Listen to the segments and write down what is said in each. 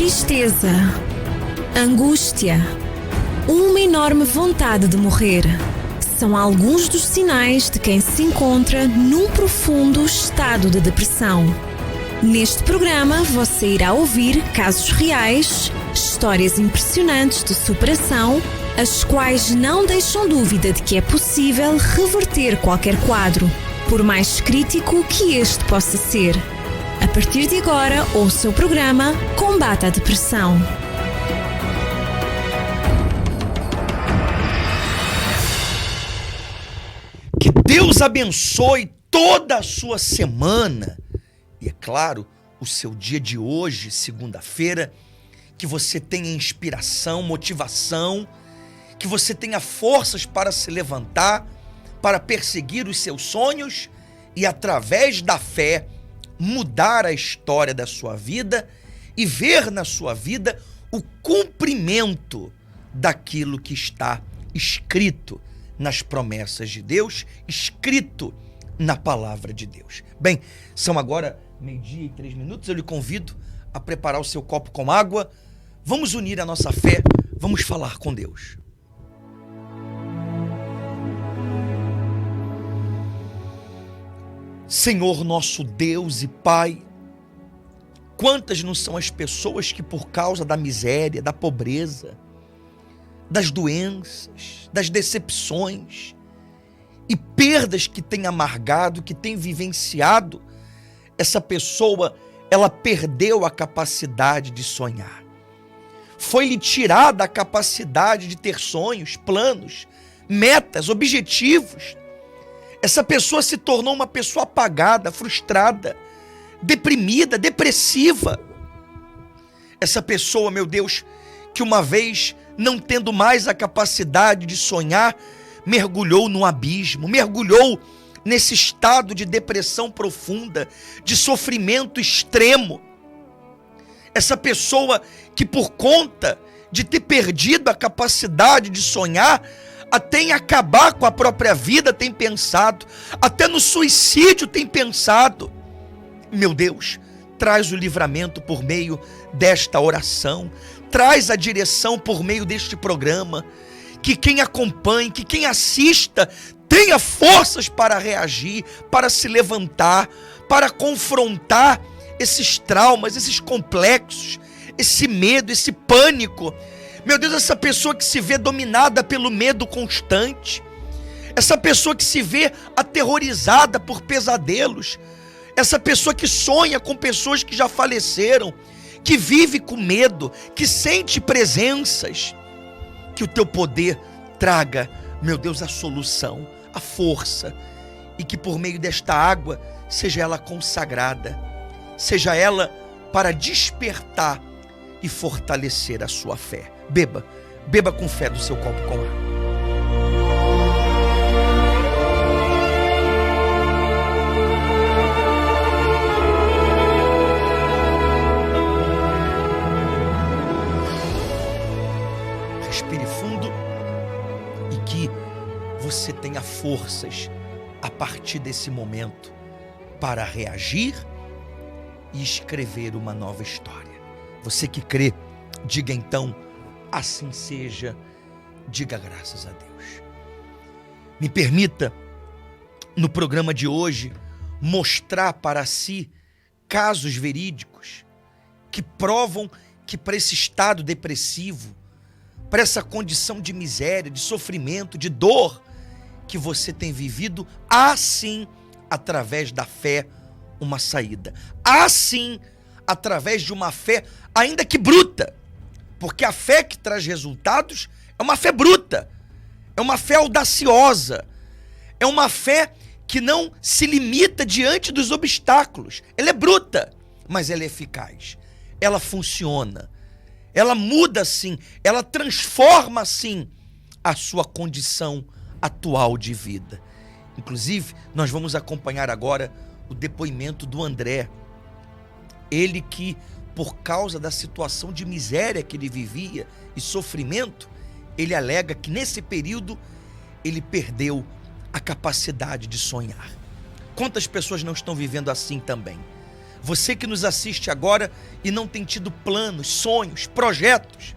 Tristeza, angústia, uma enorme vontade de morrer são alguns dos sinais de quem se encontra num profundo estado de depressão. Neste programa você irá ouvir casos reais, histórias impressionantes de superação, as quais não deixam dúvida de que é possível reverter qualquer quadro, por mais crítico que este possa ser. A partir de agora, ouça o programa Combate à Depressão. Que Deus abençoe toda a sua semana e, é claro, o seu dia de hoje, segunda-feira, que você tenha inspiração, motivação, que você tenha forças para se levantar, para perseguir os seus sonhos e, através da fé, mudar a história da sua vida e ver na sua vida o cumprimento daquilo que está escrito nas promessas de Deus, escrito na palavra de Deus. Bem, são agora 12:03, eu lhe convido a preparar o seu copo com água, vamos unir a nossa fé, vamos falar com Deus. Senhor nosso Deus e Pai, quantas não são as pessoas que por causa da miséria, da pobreza, das doenças, das decepções e perdas que tem amargado, que tem vivenciado, essa pessoa, ela perdeu a capacidade de sonhar. Foi-lhe tirada a capacidade de ter sonhos, planos, metas, objetivos. Essa pessoa se tornou uma pessoa apagada, frustrada, deprimida, depressiva. Essa pessoa, meu Deus, que uma vez, não tendo mais a capacidade de sonhar, mergulhou no abismo, mergulhou nesse estado de depressão profunda, de sofrimento extremo. Essa pessoa que, por conta de ter perdido a capacidade de sonhar, até em acabar com a própria vida tem pensado, até no suicídio tem pensado. Meu Deus, traz o livramento por meio desta oração, traz a direção por meio deste programa, que quem acompanhe, que quem assista, tenha forças para reagir, para se levantar, para confrontar esses traumas, esses complexos, esse medo, esse pânico. Meu Deus, essa pessoa que se vê dominada pelo medo constante, essa pessoa que se vê aterrorizada por pesadelos, essa pessoa que sonha com pessoas que já faleceram, que vive com medo, que sente presenças, que o teu poder traga, meu Deus, a solução, a força, e que por meio desta água, seja ela consagrada, seja ela para despertar e fortalecer a sua fé. Beba com fé do seu copo com água. Respire fundo e que você tenha forças a partir desse momento para reagir e escrever uma nova história. Você que crê, diga então: assim seja, diga graças a Deus. Me permita, no programa de hoje, mostrar para si casos verídicos que provam que para esse estado depressivo, para essa condição de miséria, de sofrimento, de dor que você tem vivido, há sim, através da fé, uma saída. Há sim, através de uma fé, ainda que bruta, porque a fé que traz resultados é uma fé bruta, é uma fé audaciosa, é uma fé que não se limita diante dos obstáculos. Ela é bruta, mas ela é eficaz, ela funciona, ela muda sim, ela transforma sim a sua condição atual de vida. Inclusive, nós vamos acompanhar agora o depoimento do André, ele que, por causa da situação de miséria que ele vivia e sofrimento, ele alega que nesse período ele perdeu a capacidade de sonhar. Quantas pessoas não estão vivendo assim também? Você que nos assiste agora e não tem tido planos, sonhos, projetos.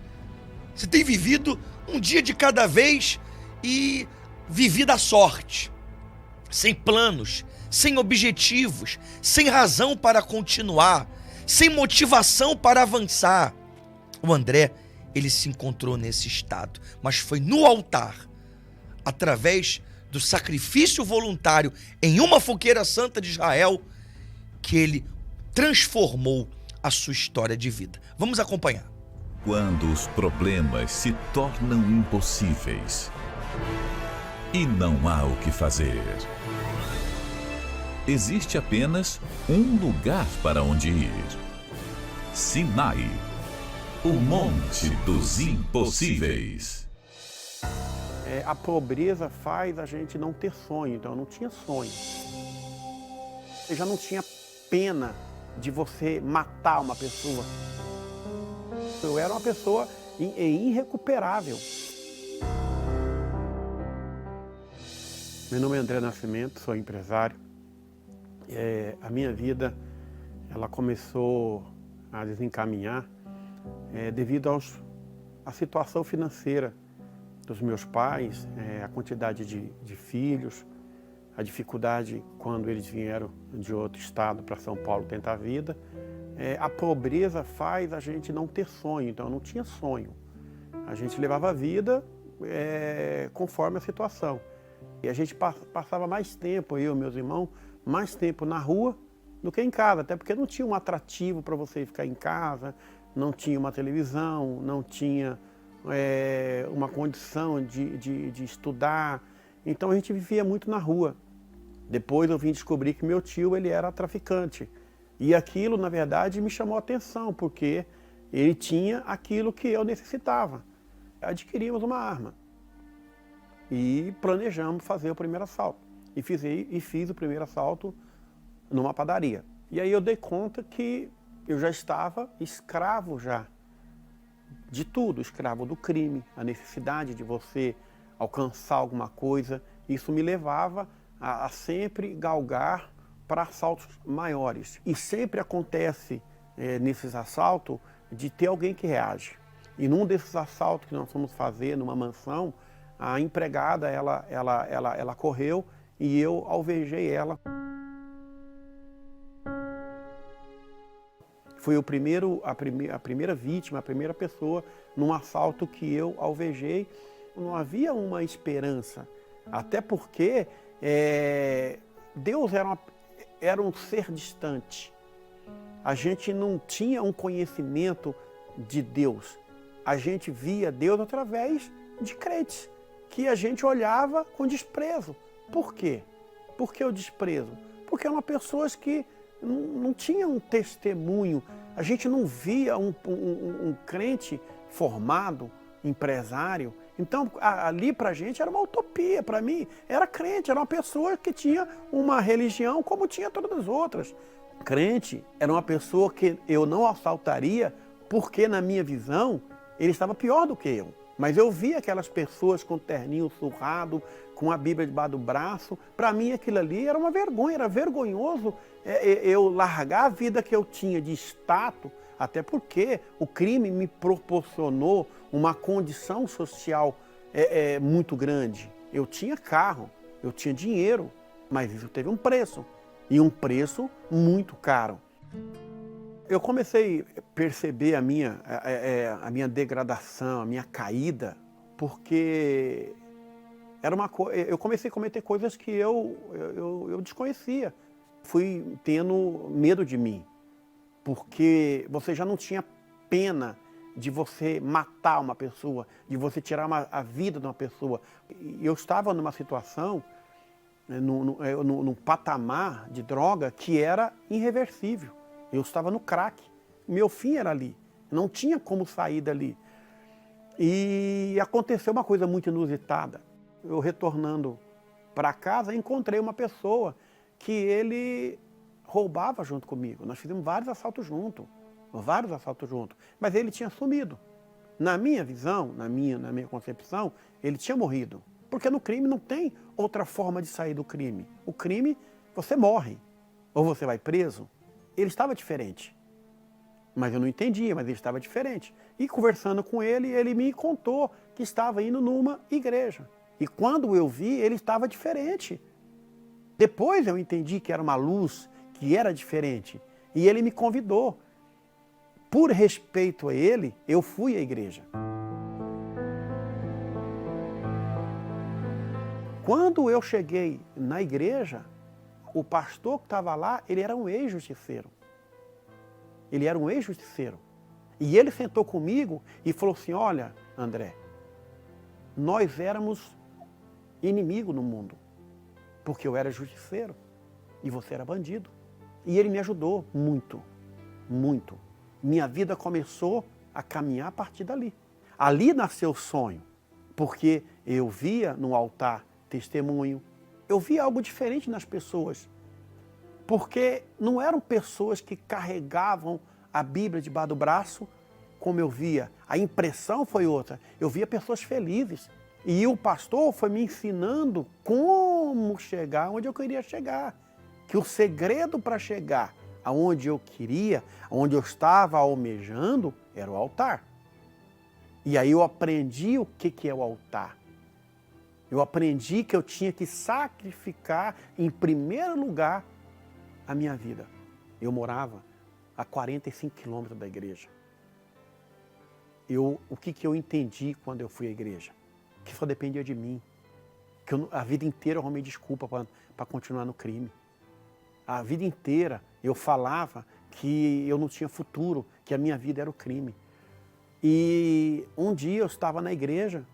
Você tem vivido um dia de cada vez e vivido à sorte. Sem planos, sem objetivos, sem razão para continuar, sem motivação para avançar. O André, ele se encontrou nesse estado, mas foi no altar, através do sacrifício voluntário em uma fogueira santa de Israel, que ele transformou a sua história de vida. Vamos acompanhar. Quando os problemas se tornam impossíveis e não há o que fazer, existe apenas um lugar para onde ir: Sinai, o Monte dos Impossíveis. A pobreza faz a gente não ter sonho, então eu não tinha sonho. Eu já não tinha pena de você matar uma pessoa. Eu era uma pessoa irrecuperável. Meu nome é André Nascimento, sou empresário. A minha vida ela começou a desencaminhar devido à situação financeira dos meus pais, a quantidade de filhos, a dificuldade quando eles vieram de outro estado para São Paulo tentar a vida. A pobreza faz a gente não ter sonho, então eu não tinha sonho. A gente levava a vida conforme a situação. E a gente passava mais tempo, eu e meus irmãos, mais tempo na rua do que em casa, até porque não tinha um atrativo para você ficar em casa, não tinha uma televisão, não tinha uma condição de estudar. Então a gente vivia muito na rua. Depois eu vim descobrir que meu tio ele era traficante. E aquilo, na verdade, me chamou a atenção, porque ele tinha aquilo que eu necessitava. Adquirimos uma arma e planejamos fazer o primeiro assalto. E fiz o primeiro assalto numa padaria. E aí eu dei conta que eu já estava escravo de tudo, escravo do crime, a necessidade de você alcançar alguma coisa. Isso me levava a sempre galgar para assaltos maiores. E sempre acontece nesses assaltos de ter alguém que reage. E num desses assaltos que nós fomos fazer numa mansão, a empregada ela correu e eu alvejei ela. Foi a primeira vítima, a primeira pessoa num assalto que eu alvejei. Não havia uma esperança, até porque Deus era um ser distante. A gente não tinha um conhecimento de Deus. A gente via Deus através de crentes, que a gente olhava com desprezo. Por quê? Por que o desprezo? Porque eram pessoas que não tinham um testemunho. A gente não via um crente formado, empresário. Então, ali pra gente era uma utopia. Para mim, era crente, era uma pessoa que tinha uma religião como tinha todas as outras. Crente era uma pessoa que eu não assaltaria porque, na minha visão, ele estava pior do que eu. Mas eu via aquelas pessoas com terninho surrado, com a Bíblia debaixo do braço. Para mim, aquilo ali era uma vergonha, era vergonhoso eu largar a vida que eu tinha de status, até porque o crime me proporcionou uma condição social muito grande. Eu tinha carro, eu tinha dinheiro, mas isso teve um preço, e um preço muito caro. Eu comecei a perceber a minha degradação, a minha caída, porque eu comecei a cometer coisas que eu desconhecia. Fui tendo medo de mim, porque você já não tinha pena de você matar uma pessoa, de você tirar a vida de uma pessoa. Eu estava numa situação, num patamar de droga que era irreversível. Eu estava no crack, meu fim era ali, não tinha como sair dali. E aconteceu uma coisa muito inusitada. Eu retornando para casa, encontrei uma pessoa que ele roubava junto comigo. Nós fizemos vários assaltos juntos, mas ele tinha sumido. Na minha visão, na minha concepção, ele tinha morrido. Porque no crime não tem outra forma de sair do crime. O crime, você morre, ou você vai preso, ele estava diferente. Mas eu não entendia, mas ele estava diferente. E conversando com ele, ele me contou que estava indo numa igreja. E quando eu vi, ele estava diferente. Depois eu entendi que era uma luz, que era diferente. E ele me convidou. Por respeito a ele, eu fui à igreja. Quando eu cheguei na igreja, o pastor que estava lá, ele era um ex-justiceiro. Ele era um ex-justiceiro. E ele sentou comigo e falou assim, olha, André, nós éramos inimigos no mundo, porque eu era justiceiro e você era bandido. E ele me ajudou muito, muito. Minha vida começou a caminhar a partir dali. Ali nasceu o sonho, porque eu via no altar testemunho, eu via algo diferente nas pessoas, porque não eram pessoas que carregavam a Bíblia debaixo do braço, como eu via. A impressão foi outra. Eu via pessoas felizes. E o pastor foi me ensinando como chegar onde eu queria chegar. Que o segredo para chegar aonde eu queria, onde eu estava almejando, era o altar. E aí eu aprendi o que é o altar. Eu aprendi que eu tinha que sacrificar, em primeiro lugar, a minha vida. Eu morava a 45 quilômetros da igreja. O que eu entendi quando eu fui à igreja? Que só dependia de mim. Que a vida inteira eu arrumei desculpa para continuar no crime. A vida inteira eu falava que eu não tinha futuro, que a minha vida era o crime. E um dia eu estava na igreja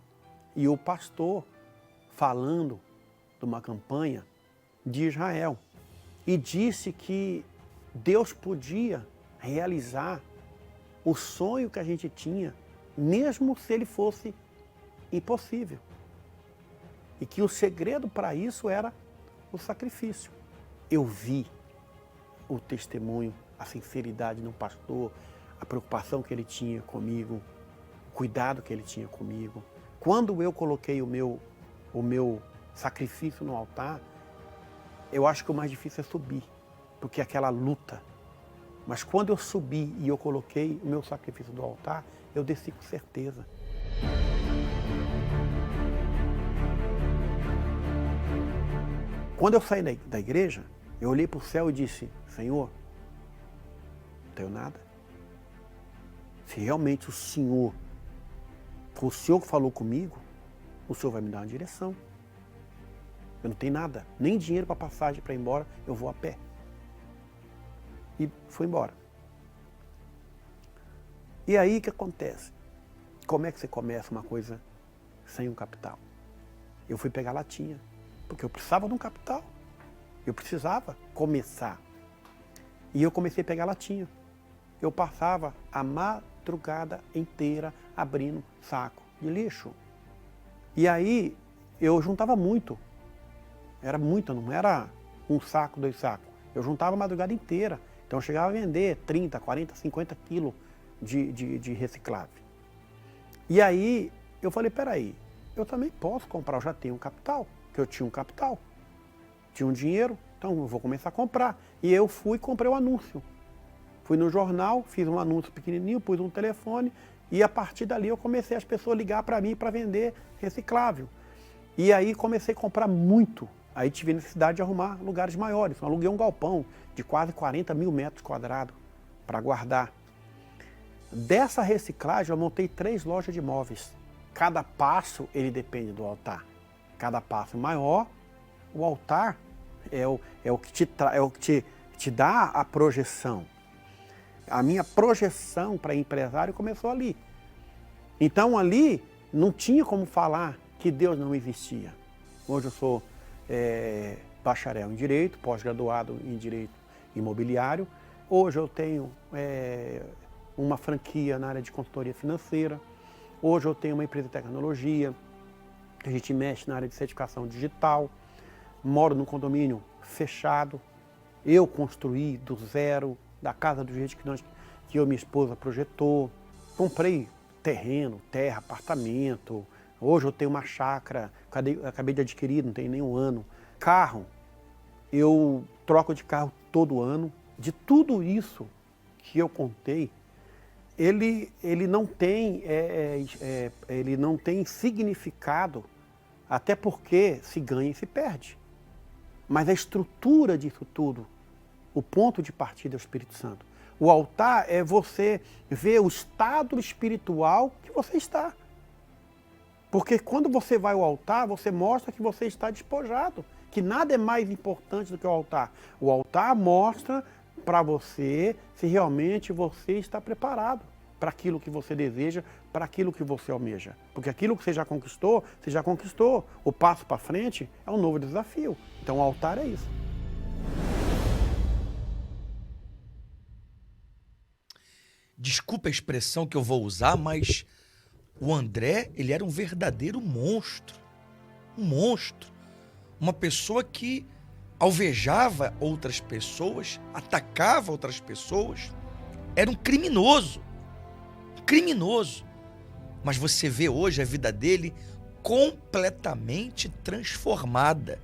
e o pastor falando de uma campanha de Israel e disse que Deus podia realizar o sonho que a gente tinha, mesmo se ele fosse impossível. E que o segredo para isso era o sacrifício. Eu vi o testemunho, a sinceridade no pastor, a preocupação que ele tinha comigo, o cuidado que ele tinha comigo. Quando eu coloquei o meu sacrifício no altar, eu acho que o mais difícil é subir, porque é aquela luta. Mas quando eu subi e eu coloquei o meu sacrifício no altar, eu desci com certeza. Quando eu saí da igreja, eu olhei para o céu e disse, Senhor, não tenho nada. Se realmente o Senhor, foi o Senhor que falou comigo, o Senhor vai me dar uma direção. Eu não tenho nada, nem dinheiro para passagem para ir embora, eu vou a pé. E fui embora. E aí o que acontece? Como é que você começa uma coisa sem um capital? Eu fui pegar latinha, porque eu precisava de um capital. Eu precisava começar. E eu comecei a pegar latinha. Eu passava a madrugada inteira abrindo saco de lixo. E aí eu juntava muito. Era muito, não era um saco, 2 sacos. Eu juntava a madrugada inteira. Então eu chegava a vender 30, 40, 50 quilos de reciclável. E aí eu falei, peraí, eu também posso comprar, eu já tenho um capital, que eu tinha um capital. Tinha um dinheiro, então eu vou começar a comprar. E eu fui e comprei um anúncio. Fui no jornal, fiz um anúncio pequenininho, pus um telefone e a partir dali eu comecei as pessoas a ligar para mim para vender reciclável. E aí comecei a comprar muito. Aí tive necessidade de arrumar lugares maiores. Eu aluguei um galpão de quase 40 mil metros quadrados para guardar. Dessa reciclagem eu montei 3 lojas de móveis. Cada passo ele depende do altar. Cada passo maior, o altar é o que te dá a projeção. A minha projeção para empresário começou ali. Então ali não tinha como falar que Deus não existia. Hoje eu sou bacharel em Direito, pós-graduado em Direito Imobiliário. Hoje eu tenho uma franquia na área de consultoria financeira. Hoje eu tenho uma empresa de tecnologia. A gente mexe na área de certificação digital. Moro num condomínio fechado. Eu construí do zero, da casa do jeito que eu e minha esposa projetou. Comprei terreno, terra, apartamento. Hoje eu tenho uma chácara, acabei de adquirir, não tem nem um ano. Carro, eu troco de carro todo ano. de tudo isso que eu contei, ele não tem significado, até porque se ganha e se perde. Mas a estrutura disso tudo, o ponto de partida é o Espírito Santo. O altar é você ver o estado espiritual que você está. Porque quando você vai ao altar, você mostra que você está despojado, que nada é mais importante do que o altar. O altar mostra para você se realmente você está preparado para aquilo que você deseja, para aquilo que você almeja. Porque aquilo que você já conquistou, você já conquistou. O passo para frente é um novo desafio. Então o altar é isso. Desculpa a expressão que eu vou usar, mas o André, ele era um verdadeiro monstro. Um monstro. Uma pessoa que alvejava outras pessoas, atacava outras pessoas. Era um criminoso. Criminoso. Mas você vê hoje a vida dele completamente transformada.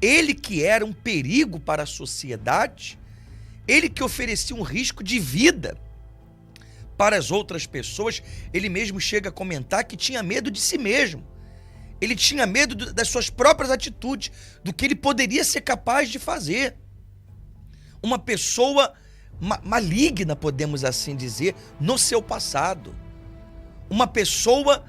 Ele que era um perigo para a sociedade, ele que oferecia um risco de vida para as outras pessoas, ele mesmo chega a comentar que tinha medo de si mesmo. Ele tinha medo das suas próprias atitudes, do que ele poderia ser capaz de fazer. Uma pessoa maligna, podemos assim dizer, no seu passado. Uma pessoa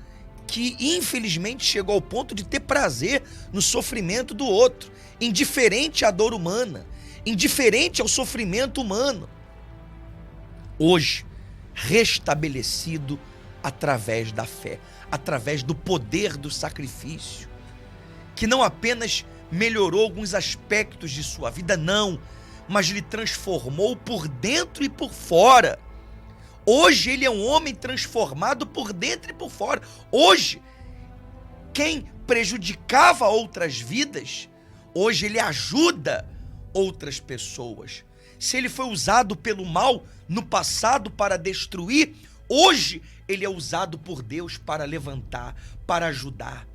que infelizmente chegou ao ponto de ter prazer no sofrimento do outro, indiferente à dor humana, indiferente ao sofrimento humano. Hoje, restabelecido através da fé, através do poder do sacrifício, que não apenas melhorou alguns aspectos de sua vida, não, mas lhe transformou por dentro e por fora. Hoje ele é um homem transformado por dentro e por fora. Hoje, quem prejudicava outras vidas, hoje ele ajuda outras pessoas. Se ele foi usado pelo mal no passado para destruir, hoje ele é usado por Deus para levantar, para ajudar.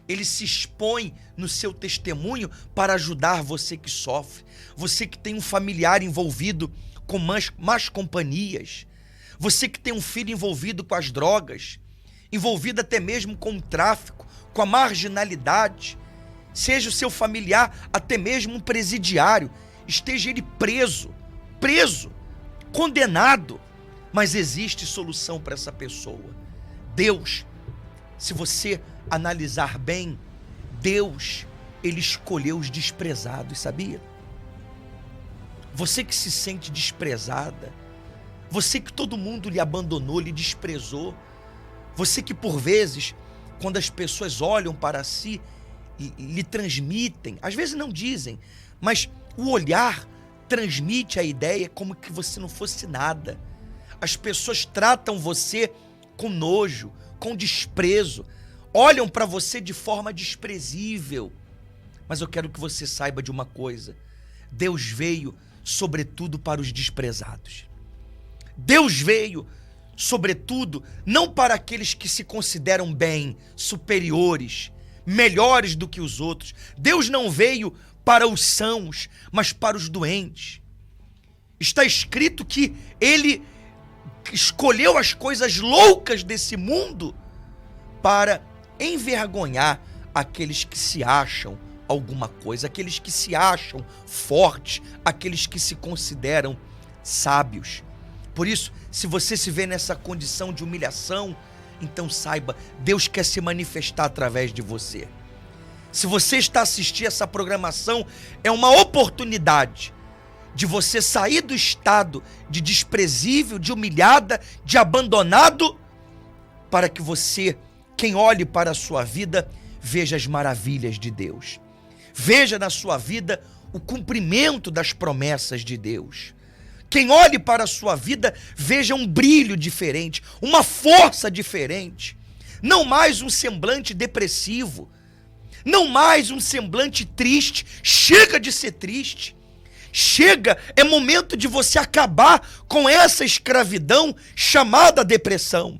Ele se expõe no seu testemunho para ajudar você que sofre, você que tem um familiar envolvido com más companhias, você que tem um filho envolvido com as drogas, envolvido até mesmo com o tráfico, com a marginalidade, seja o seu familiar até mesmo um presidiário, esteja ele preso, condenado, mas existe solução para essa pessoa. Deus, se você analisar bem, Deus, ele escolheu os desprezados, sabia? Você que se sente desprezada, você que todo mundo lhe abandonou, lhe desprezou, você que por vezes, quando as pessoas olham para si, lhe transmitem, às vezes não dizem, mas o olhar transmite a ideia como que você não fosse nada. As pessoas tratam você com nojo, com desprezo, olham para você de forma desprezível. Mas eu quero que você saiba de uma coisa: Deus veio sobretudo para os desprezados. Deus veio sobretudo não para aqueles que se consideram bem, superiores, melhores do que os outros. Deus não veio para os sãos, mas para os doentes. Está escrito que ele escolheu as coisas loucas desse mundo para envergonhar aqueles que se acham alguma coisa, aqueles que se acham fortes, aqueles que se consideram sábios. Por isso, se você se vê nessa condição de humilhação, então saiba, Deus quer se manifestar através de você. Se você está assistindo essa programação, é uma oportunidade de você sair do estado de desprezível, de humilhada, de abandonado, para que você, quem olhe para a sua vida, veja as maravilhas de Deus. Veja na sua vida o cumprimento das promessas de Deus. Quem olhe para a sua vida, veja um brilho diferente, uma força diferente. Não mais um semblante depressivo, não mais um semblante triste. Chega de ser triste. Chega, é momento de você acabar com essa escravidão chamada depressão.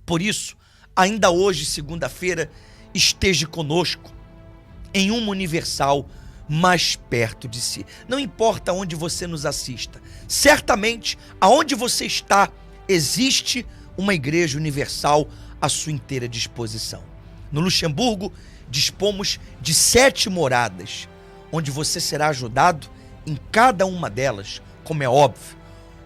Por isso, ainda hoje, segunda-feira, esteja conosco em Uma Universal, mais perto de si. Não importa onde você nos assista, certamente aonde você está existe uma igreja universal à sua inteira disposição. No Luxemburgo, dispomos de 7 moradas, onde você será ajudado em cada uma delas, como é óbvio.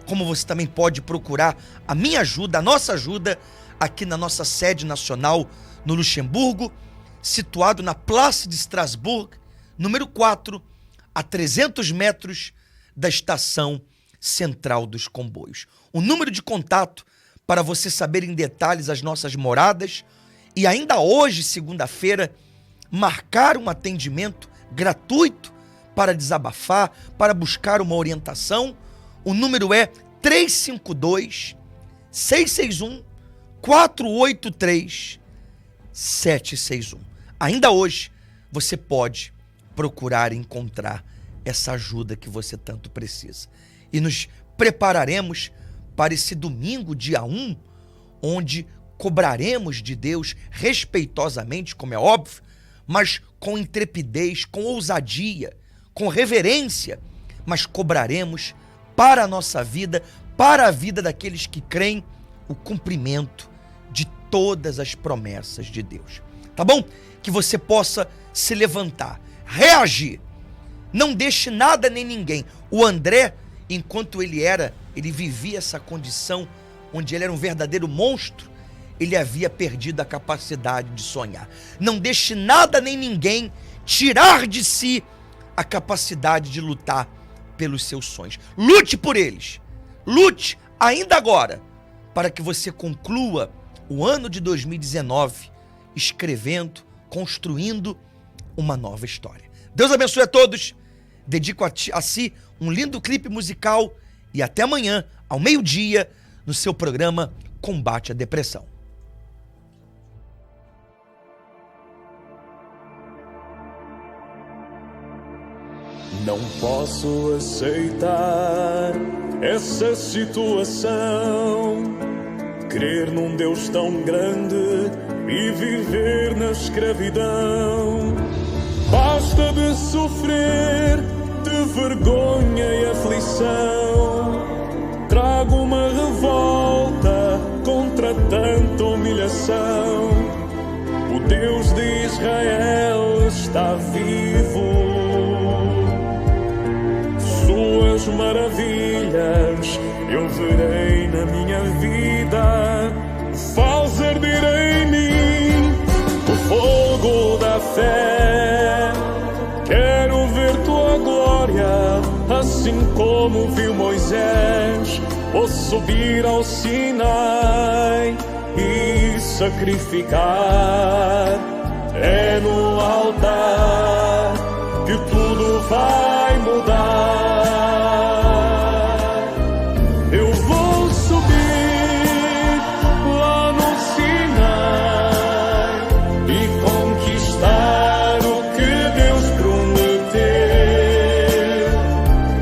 Como você também pode procurar a minha ajuda, a nossa ajuda, aqui na nossa sede nacional no Luxemburgo, situado na Place de Strasbourg, número 4, a 300 metros da estação central dos comboios. O número de contato para você saber em detalhes as nossas moradas e ainda hoje, segunda-feira, marcar um atendimento gratuito para desabafar, para buscar uma orientação. O número é 352-661-483-761. Ainda hoje, você pode procurar encontrar essa ajuda que você tanto precisa. E nos prepararemos para esse domingo, dia 1, onde cobraremos de Deus respeitosamente, como é óbvio, mas com intrepidez, com ousadia, com reverência, mas cobraremos para a nossa vida, para a vida daqueles que creem, o cumprimento de todas as promessas de Deus. Tá bom? Que você possa se levantar, reagir. Não deixe nada nem ninguém. O André, enquanto ele vivia essa condição onde ele era um verdadeiro monstro, ele havia perdido a capacidade de sonhar. Não deixe nada nem ninguém tirar de si a capacidade de lutar pelos seus sonhos. Lute por eles. Lute ainda agora para que você conclua o ano de 2019 escrevendo, construindo uma nova história. Deus abençoe a todos. Dedico a si um lindo clipe musical e até amanhã, ao meio-dia, no seu programa Combate à Depressão. Não posso aceitar essa situação, crer num Deus tão grande e viver na escravidão. Basta de sofrer, de vergonha e aflição, trago uma revolta contra tanta humilhação. O Deus de Israel está vivo, suas maravilhas eu verei na minha vida. Faz arder em mim o fogo da fé. Quero ver tua glória, assim como viu Moisés. Vou subir ao Sinai e sacrificar. É no altar que tudo vai mudar. Eu vou subir lá no Sinai e conquistar o que Deus prometeu.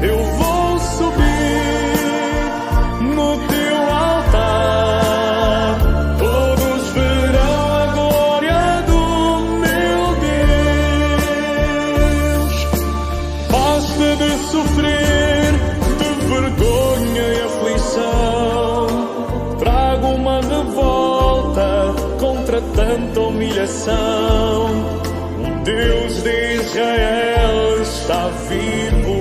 Eu vou subir no teu altar, todos verão a glória do meu Deus. Basta de sofrer, de vergonha e aflição, trago uma revolta contra tanta humilhação. O Deus de Israel está vivo,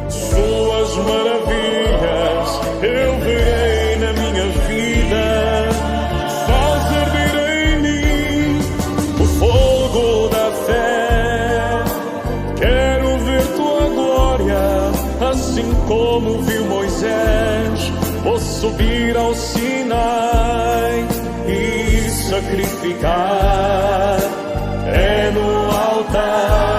suas maravilhas eu verei na minha vida. Faz arder em mim o fogo da fé. Quero ver tua glória, assim como viu Moisés. Vou subir ao Sinai e sacrificar. É no altar